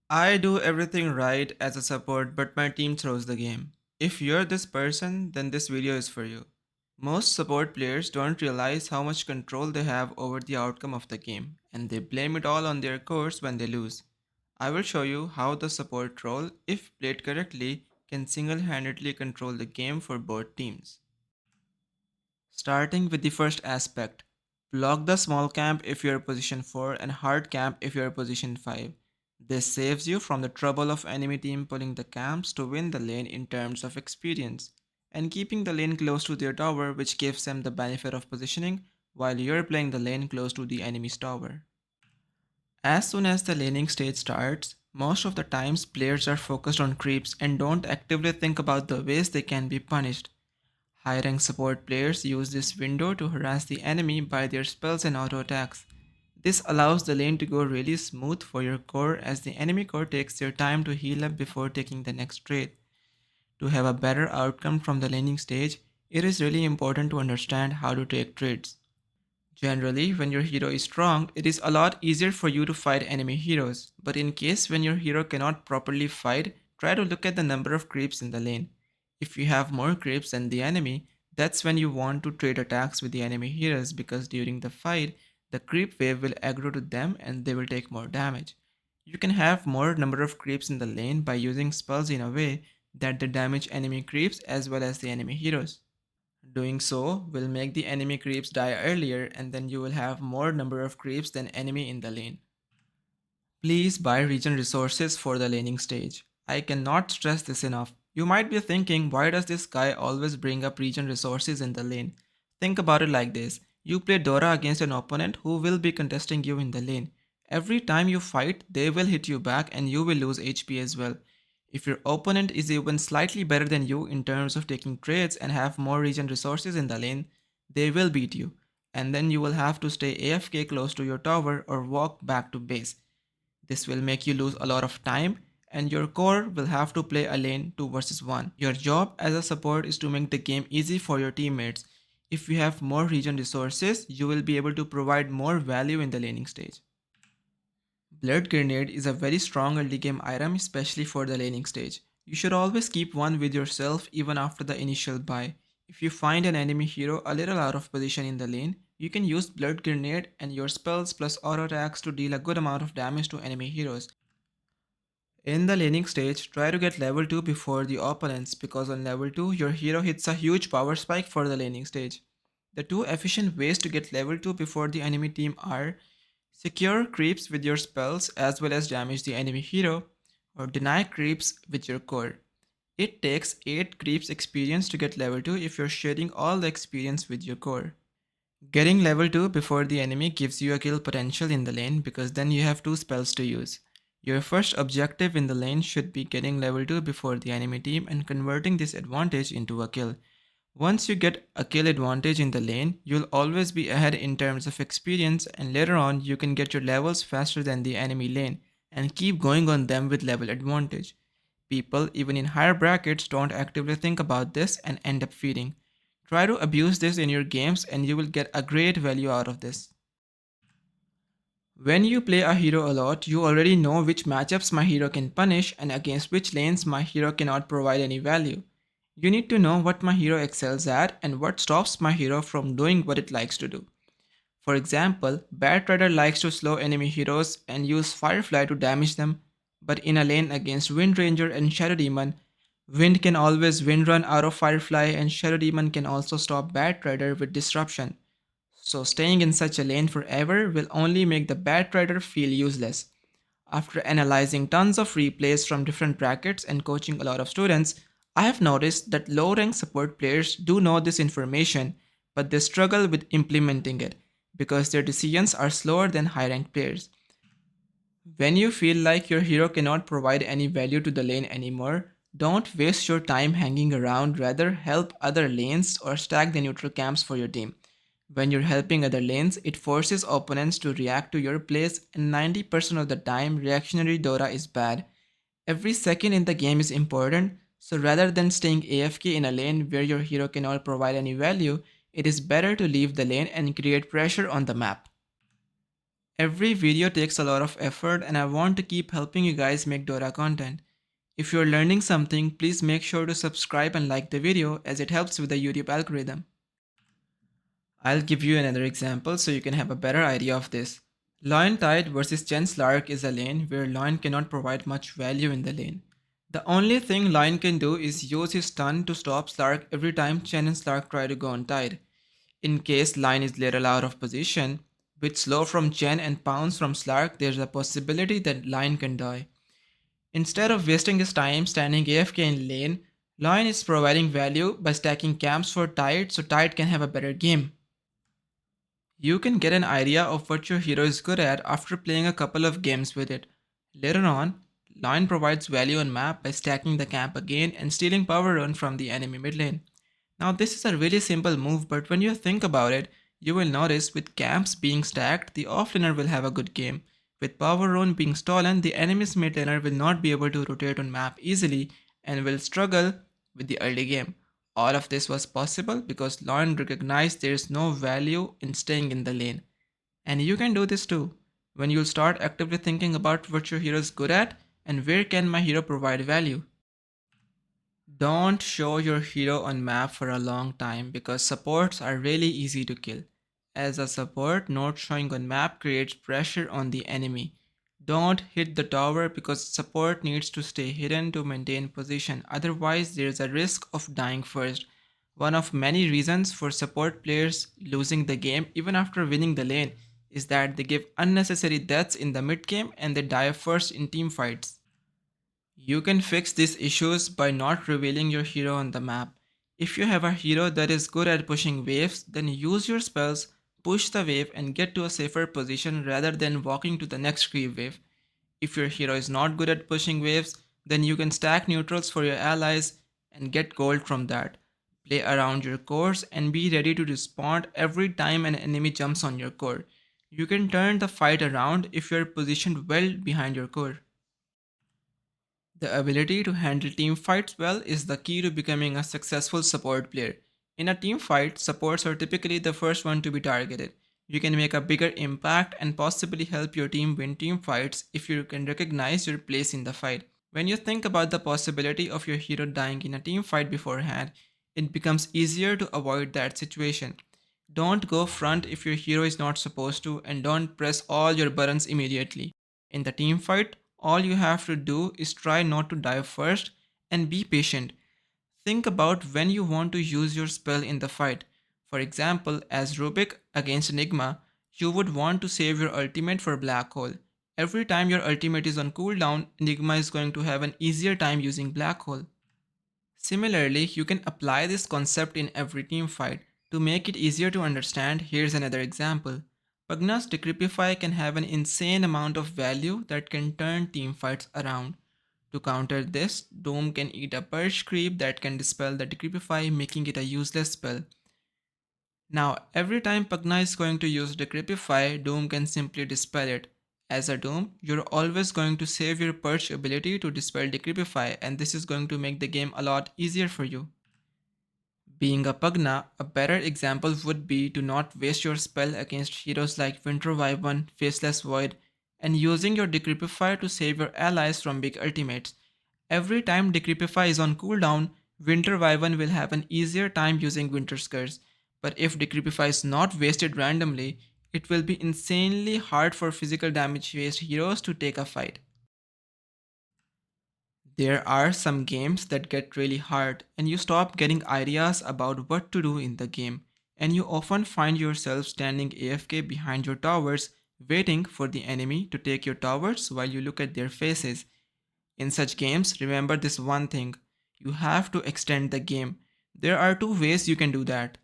I do everything right as a support, but my team throws the game. If you're this person, then this video is for you. Most support players don't realize how much control they have over the outcome of the game, and they blame it all on their cores when they lose. I will show you how the support role, if played correctly, can single handedly control the game for both teams. Starting with the first aspect, block the small camp if you are position 4 and hard camp if you are position 5. This saves you from the trouble of enemy team pulling the camps to win the lane in terms of experience, and keeping the lane close to their tower, which gives them the benefit of positioning while you're playing the lane close to the enemy's tower. As soon as the laning stage starts, most of the times players are focused on creeps and don't actively think about the ways they can be punished. High rank support players use this window to harass the enemy by their spells and auto attacks. This allows the lane to go really smooth for your core as the enemy core takes their time to heal up before taking the next trade. To have a better outcome from the laning stage, it is really important to understand how to take trades. Generally, when your hero is strong, it is a lot easier for you to fight enemy heroes, but in case when your hero cannot properly fight, try to look at the number of creeps in the lane. If you have more creeps than the enemy, that's when you want to trade attacks with the enemy heroes because during the fight, the creep wave will aggro to them and they will take more damage. You can have more number of creeps in the lane by using spells in a way that they damage enemy creeps as well as the enemy heroes. Doing so will make the enemy creeps die earlier and then you will have more number of creeps than enemy in the lane. Please buy regen resources for the laning stage. I cannot stress this enough. You might be thinking, why does this guy always bring up regen resources in the lane? Think about it like this. You play Dora against an opponent who will be contesting you in the lane. Every time you fight, they will hit you back and you will lose HP as well. If your opponent is even slightly better than you in terms of taking trades and have more regen resources in the lane, they will beat you. And then you will have to stay AFK close to your tower or walk back to base. This will make you lose a lot of time and your core will have to play a lane 2 versus 1. Your job as a support is to make the game easy for your teammates. If you have more regen resources, you will be able to provide more value in the laning stage. Blood Grenade is a very strong early game item, especially for the laning stage. You should always keep one with yourself even after the initial buy. If you find an enemy hero a little out of position in the lane, you can use Blood Grenade and your spells plus auto attacks to deal a good amount of damage to enemy heroes. In the laning stage, try to get level 2 before the opponents because on level 2 your hero hits a huge power spike for the laning stage. The two efficient ways to get level 2 before the enemy team are secure creeps with your spells as well as damage the enemy hero, or deny creeps with your core. It takes 8 creeps experience to get level 2 if you're sharing all the experience with your core. Getting level 2 before the enemy gives you a kill potential in the lane because then you have two spells to use. Your first objective in the lane should be getting level 2 before the enemy team and converting this advantage into a kill. Once you get a kill advantage in the lane, you'll always be ahead in terms of experience and later on you can get your levels faster than the enemy lane and keep going on them with level advantage. People, even in higher brackets, don't actively think about this and end up feeding. Try to abuse this in your games and you will get a great value out of this. When you play a hero a lot, you already know which matchups my hero can punish and against which lanes my hero cannot provide any value. You need to know what my hero excels at and what stops my hero from doing what it likes to do. For example, Batrider likes to slow enemy heroes and use Firefly to damage them, but in a lane against Wind Ranger and Shadow Demon, Wind can always wind run out of Firefly and Shadow Demon can also stop Batrider with disruption. So staying in such a lane forever will only make the Batrider feel useless. After analyzing tons of replays from different brackets and coaching a lot of students, I have noticed that low rank support players do know this information, but they struggle with implementing it because their decisions are slower than high rank players. When you feel like your hero cannot provide any value to the lane anymore, don't waste your time hanging around, rather help other lanes or stack the neutral camps for your team. When you're helping other lanes, it forces opponents to react to your plays, and 90% of the time, reactionary Dota is bad. Every second in the game is important, so rather than staying AFK in a lane where your hero cannot provide any value, it is better to leave the lane and create pressure on the map. Every video takes a lot of effort and I want to keep helping you guys make Dota content. If you're learning something, please make sure to subscribe and like the video as it helps with the YouTube algorithm. I'll give you another example so you can have a better idea of this. Lion Tide versus Chen Slark is a lane where Lion cannot provide much value in the lane. The only thing Lion can do is use his stun to stop Slark every time Chen and Slark try to go on Tide. In case Lion is little out of position, with slow from Chen and pounce from Slark, there's a possibility that Lion can die. Instead of wasting his time standing AFK in lane, Lion is providing value by stacking camps for Tide so Tide can have a better game. You can get an idea of what your hero is good at after playing a couple of games with it. Later on, Lion provides value on map by stacking the camp again and stealing power run from the enemy mid lane. Now this is a really simple move, but when you think about it, you will notice with camps being stacked, the offlaner will have a good game. With power rune being stolen, the enemy's mid laner will not be able to rotate on map easily and will struggle with the early game. All of this was possible because Lion recognized there is no value in staying in the lane. And you can do this too. When you'll start actively thinking about what your hero is good at and where can my hero provide value. Don't show your hero on map for a long time because supports are really easy to kill. As a support, not showing on map creates pressure on the enemy. Don't hit the tower because support needs to stay hidden to maintain position, otherwise there is a risk of dying first. One of many reasons for support players losing the game even after winning the lane is that they give unnecessary deaths in the mid game and they die first in team fights. You can fix these issues by not revealing your hero on the map. If you have a hero that is good at pushing waves, then use your spells, push the wave and get to a safer position rather than walking to the next creep wave. If your hero is not good at pushing waves, then you can stack neutrals for your allies and get gold from that. Play around your cores and be ready to respond every time an enemy jumps on your core. You can turn the fight around if you are positioned well behind your core. The ability to handle team fights well is the key to becoming a successful support player. In a team fight, supports are typically the first one to be targeted. You can make a bigger impact and possibly help your team win team fights if you can recognize your place in the fight. When you think about the possibility of your hero dying in a team fight beforehand, it becomes easier to avoid that situation. Don't go front if your hero is not supposed to, and don't press all your buttons immediately. In the team fight, all you have to do is try not to die first and be patient. Think about when you want to use your spell in the fight. For example, as Rubik against Enigma, you would want to save your ultimate for Black Hole. Every time your ultimate is on cooldown, Enigma is going to have an easier time using Black Hole. Similarly, you can apply this concept in every team fight. To make it easier to understand, here's another example. Pugna's Decrepify can have an insane amount of value that can turn team fights around. To counter this, Doom can eat a Purge creep that can dispel the Decrepify, making it a useless spell. Now, every time Pugna is going to use Decrepify, Doom can simply dispel it. As a Doom, you're always going to save your Purge ability to dispel Decrepify, and this is going to make the game a lot easier for you. Being a Pugna, a better example would be to not waste your spell against heroes like Winter Wyvern, Faceless Void, and using your Decrepify to save your allies from big ultimates. Every time Decrepify is on cooldown, Winter Wyvern will have an easier time using Winter's Curse. But if Decrepify is not wasted randomly, it will be insanely hard for physical damage based heroes to take a fight. There are some games that get really hard and you stop getting ideas about what to do in the game, and you often find yourself standing AFK behind your towers waiting for the enemy to take your towers while you look at their faces. In such games, remember this one thing: you have to extend the game. There are two ways you can do that.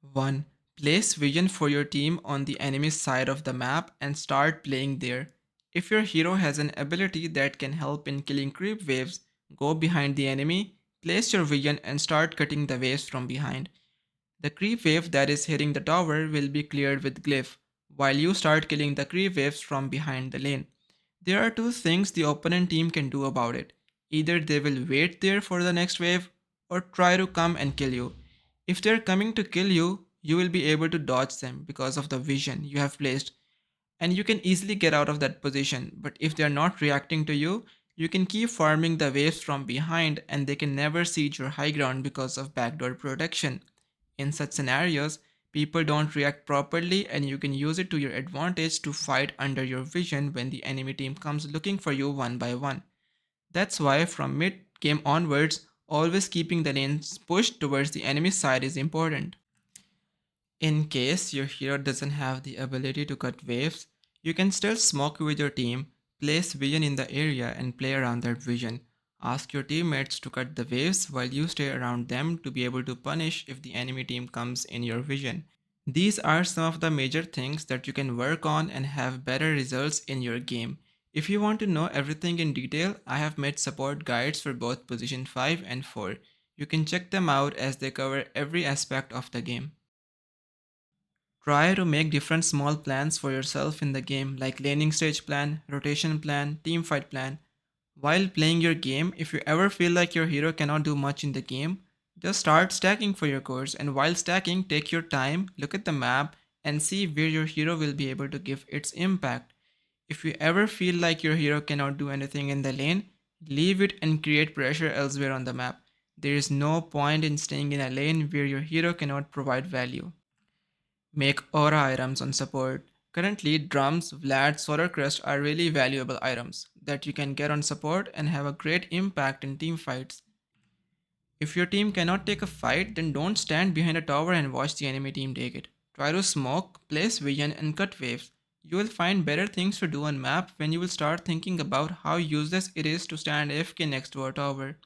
1. Place vision for your team on the enemy's side of the map and start playing there. If your hero has an ability that can help in killing creep waves, go behind the enemy, place your vision and start cutting the waves from behind. The creep wave that is hitting the tower will be cleared with glyph, while you start killing the creep waves from behind the lane. There are two things the opponent team can do about it. Either they will wait there for the next wave or try to come and kill you. If they're coming to kill you, you will be able to dodge them because of the vision you have placed. and you can easily get out of that position. But if they are not reacting to you, you can keep farming the waves from behind and they can never siege your high ground because of backdoor protection. In such scenarios, people don't react properly and you can use it to your advantage to fight under your vision when the enemy team comes looking for you one by one. That's why from mid game onwards, always keeping the lanes pushed towards the enemy side is important. In case your hero doesn't have the ability to cut waves, you can still smoke with your team, place vision in the area and play around that vision. Ask your teammates to cut the waves while you stay around them to be able to punish if the enemy team comes in your vision. These are some of the major things that you can work on and have better results in your game. If you want to know everything in detail, I have made support guides for both position 5 and 4. You can check them out as they cover every aspect of the game. Try to make different small plans for yourself in the game, like laning stage plan, rotation plan, team fight plan. While playing your game, if you ever feel like your hero cannot do much in the game, just start stacking for your cores, and while stacking, take your time, look at the map, and see where your hero will be able to give its impact. If you ever feel like your hero cannot do anything in the lane, leave it and create pressure elsewhere on the map. There is no point in staying in a lane where your hero cannot provide value. Make aura items on support. Currently, drums, Vlad, Solar Crest are really valuable items that you can get on support and have a great impact in team fights. If your team cannot take a fight, then don't stand behind a tower and watch the enemy team take it. Try to smoke, place vision, and cut waves. You will find better things to do on map when you will start thinking about how useless it is to stand AFK next to a tower.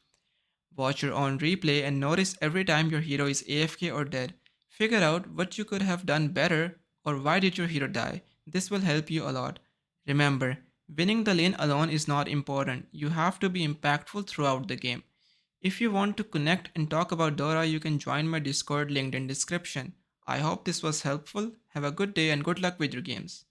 Watch your own replay and notice every time your hero is AFK or dead. Figure out what you could have done better or why did your hero die. This will help you a lot. Remember, winning the lane alone is not important. You have to be impactful throughout the game. If you want to connect and talk about Dora, you can join my Discord linked in description. I hope this was helpful. Have a good day and good luck with your games.